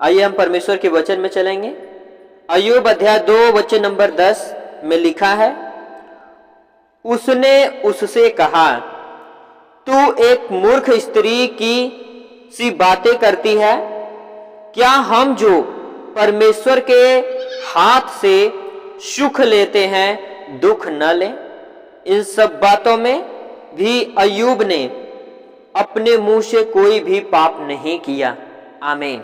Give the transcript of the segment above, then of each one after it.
आइए हम परमेश्वर के वचन में चलेंगे। अय्यूब अध्याय 2 वचन नंबर 10 में लिखा है, उसने उससे कहा, तू एक मूर्ख स्त्री की सी बातें करती है। क्या हम जो परमेश्वर के हाथ से सुख लेते हैं दुख न लें? इन सब बातों में भी अय्यूब ने अपने मुंह से कोई भी पाप नहीं किया। आमीन।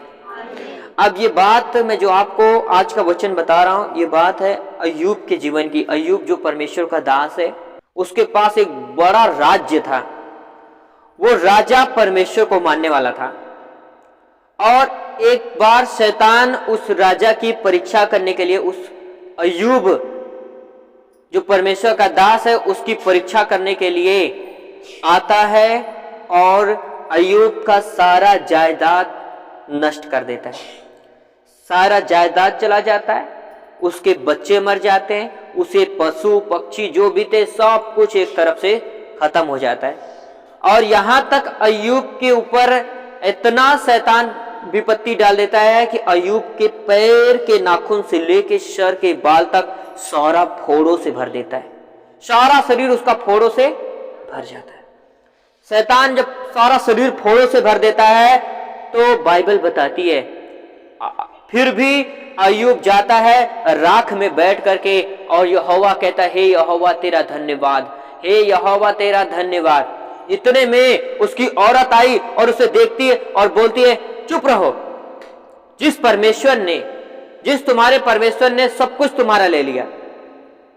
अब ये बात मैं जो आपको आज का वचन बता रहा हूं, ये बात है अय्यूब के जीवन की। अय्यूब जो परमेश्वर का दास है, उसके पास एक बड़ा राज्य था। वो राजा परमेश्वर को मानने वाला था और एक बार शैतान उस राजा की परीक्षा करने के लिए उस अय्यूब जो परमेश्वर का दास है उसकी परीक्षा करने के लिए आता है और अय्यूब का सारा जायदाद नष्ट कर देता है। सारा जायदाद चला जाता है, उसके बच्चे मर जाते हैं, उसे पशु पक्षी जो भी थे सब कुछ एक तरफ से खत्म हो जाता है। और यहां तक अय्यूब के ऊपर इतना शैतान विपत्ति डाल देता है कि अय्यूब के पैर के नाखून से लेके सर के बाल तक सारा फोड़ों से भर देता है। सारा शरीर उसका फोड़ों से भर जाता है। शैतान जब सारा शरीर फोड़ों से भर देता है तो बाइबल बताती है फिर भी अय्यूब जाता है राख में बैठ करके और यहोवा कहता है, हे यहोवा तेरा धन्यवाद, हे यहोवा तेरा धन्यवाद। इतने में उसकी औरत आई और उसे देखती है और बोलती है, चुप रहो, जिस तुम्हारे परमेश्वर ने सब कुछ तुम्हारा ले लिया।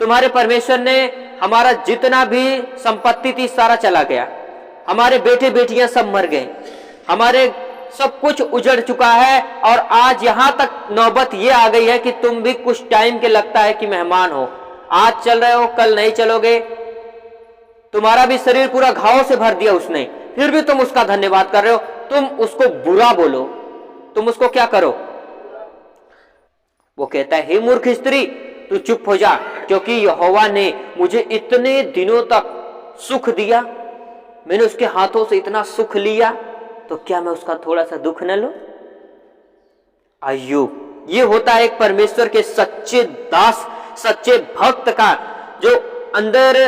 तुम्हारे परमेश्वर ने हमारा जितना भी संपत्ति थी सारा चला गया, हमारे बेटे बेटियां सब मर गए, हमारे सब कुछ उजड़ चुका है और आज यहां तक नौबत ये आ गई है कि तुम भी कुछ टाइम के लगता है कि मेहमान हो। आज चल रहे हो, कल नहीं चलोगे। तुम्हारा भी शरीर पूरा घावों से भर दिया उसने, फिर भी तुम उसका धन्यवाद कर रहे हो। तुम उसको बुरा बोलो, तुम उसको क्या करो? वो कहता है, हे मूर्ख स्त्री, तू चुप हो जा, क्योंकि यहोवा ने मुझे इतने दिनों तक सुख दिया, मैंने उसके हाथों से इतना सुख लिया, तो क्या मैं उसका थोड़ा सा दुख न लूं? अय्यूब, ये होता है एक परमेश्वर के सच्चे दास, सच्चे भक्त का जो अंदर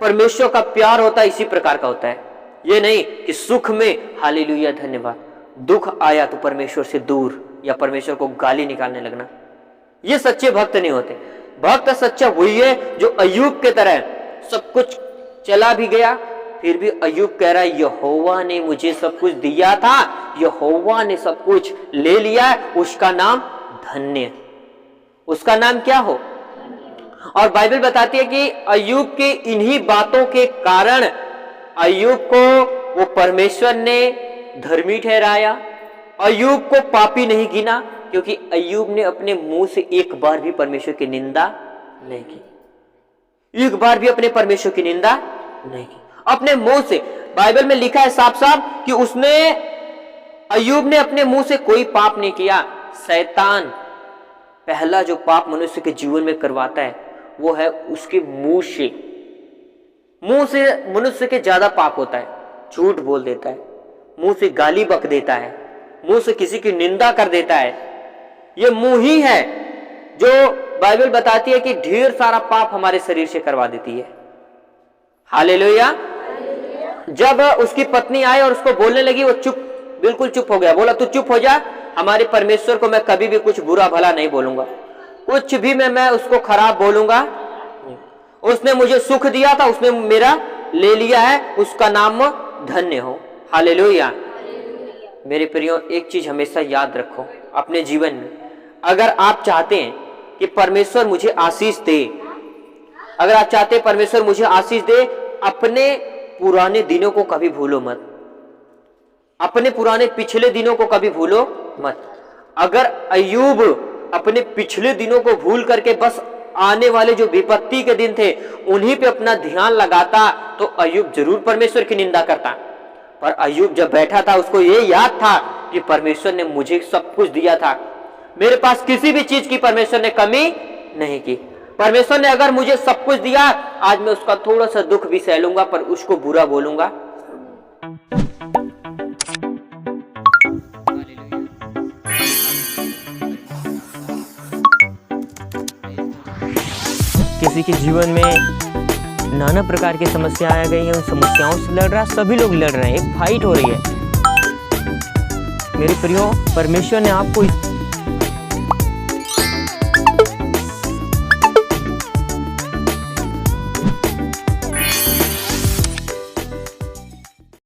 परमेश्वर का प्यार होता है, इसी प्रकार का होता है। ये नहीं कि सुख में हालेलुया धन्यवाद, दुख आया तो परमेश्वर से दूर या परमेश्वर को गाली निकालने लगना। ये सच्चे भक्त नहीं होते। भक्त सच्चा वही है जो अय्यूब के तरह सब कुछ चला भी गया, फिर भी अय्यूब कह रहा है, यहोवा ने मुझे सब कुछ दिया था, यहोवा ने सब कुछ ले लिया, उसका नाम धन्य, उसका नाम क्या हो। और बाइबल बताती है कि अय्यूब के इन्हीं बातों के कारण अय्यूब को वो परमेश्वर ने धर्मी ठहराया, अय्यूब को पापी नहीं गिना, क्योंकि अय्यूब ने अपने मुंह से एक बार भी परमेश्वर की निंदा नहीं की। एक बार भी अपने परमेश्वर की निंदा नहीं की अपने मुंह से। बाइबल में लिखा है साफ साफ कि अय्यूब ने अपने मुंह से कोई पाप नहीं किया। शैतान पहला जो पाप मनुष्य के जीवन में करवाता है वो है उसके मुंह से। मुंह से मनुष्य के ज्यादा पाप होता है। झूठ बोल देता है, मुंह से गाली बक देता है, मुंह से किसी की निंदा कर देता है। ये मुंह ही है जो बाइबल बताती है कि ढेर सारा पाप हमारे शरीर से करवा देती है। हालेलुया। जब उसकी पत्नी आई और उसको बोलने लगी, वो बिल्कुल चुप हो गया। बोला, तू चुप हो जा, हमारे परमेश्वर को मैं कभी भी कुछ बुरा भला नहीं बोलूंगा, कुछ भी मैं उसको खराब बोलूंगा। उसने मुझे सुख दिया था, उसने मेरा ले लिया है, उसका नाम धन्य हो। हालेलुया। मेरे प्रियो, एक चीज हमेशा याद रखो अपने जीवन में, अगर आप चाहते हैं कि परमेश्वर मुझे आशीष दे, अगर आप चाहते हैं परमेश्वर मुझे आशीष दे, अपने पुराने दिनों को कभी भूलो मत, अपने पुराने पिछले दिनों को कभी भूलो मत। अगर अय्यूब अपने पिछले दिनों को भूल करके बस आने वाले जो विपत्ति के दिन थे उन्हीं पे अपना ध्यान लगाता तो अय्यूब जरूर परमेश्वर की निंदा करता। पर अय्यूब जब बैठा था उसको ये याद था कि परमेश्वर ने मुझे सब कुछ दिया था, मेरे पास किसी भी चीज की परमेश्वर ने कमी नहीं की। परमेश्वर ने अगर मुझे सब कुछ दिया, आज मैं उसका थोड़ा सा दुख भी सह लूंगा, पर उसको बुरा बोलूंगा। किसी के जीवन में नाना प्रकार की समस्या आ गई है, उन समस्याओं से लड़ रहा है, सभी लोग लड़ रहे हैं, एक फाइट हो रही है। मेरे प्रियो, परमेश्वर ने आपको